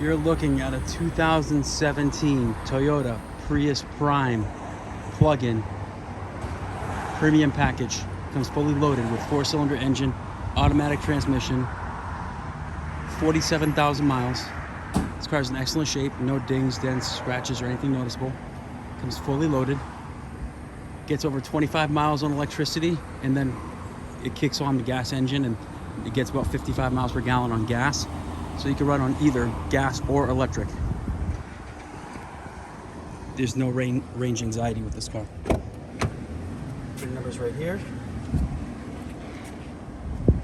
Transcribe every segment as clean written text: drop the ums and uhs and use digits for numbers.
You're looking at a 2017 Toyota Prius Prime plug-in premium package. Comes fully loaded with 4-cylinder engine, automatic transmission, 47,000 miles. This car is in excellent shape, no dings, dents, scratches, or anything noticeable. Comes fully loaded. Gets over 25 miles on electricity, and then it kicks on the gas engine, and it gets about 55 miles per gallon on gas. So you can run on either gas or electric. There's no range anxiety with this car. The numbers right here.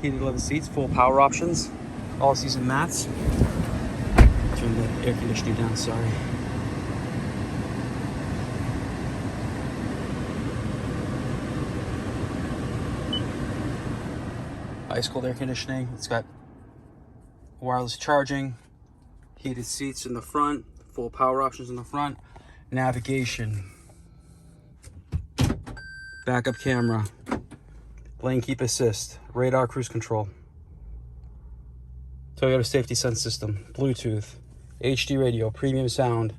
Heated leather seats, full power options, all season mats. Turn the air conditioning down, sorry. Ice cold air conditioning. It's got wireless charging, heated seats in the front, full power options in the front, navigation, backup camera, lane keep assist, radar cruise control, Toyota safety sense system, Bluetooth, HD radio, premium sound.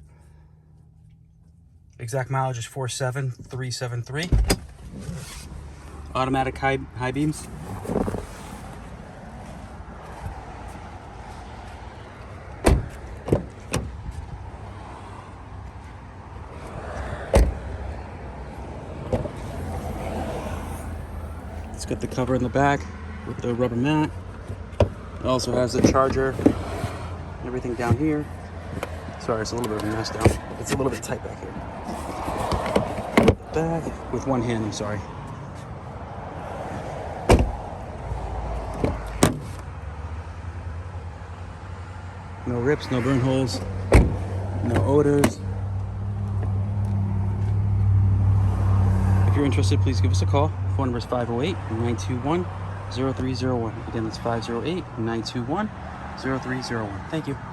Exact mileage is 47373. Automatic high beams. It's got the cover in the back with the rubber mat. It also has the charger, everything down here. Sorry, it's a little bit of a mess down. It's a little bit tight back here. Back with one hand, I'm sorry. No rips, no burn holes, no odors. If you're interested, please give us a call. Phone number is 508-921-0301. Again, that's 508-921-0301. Thank you.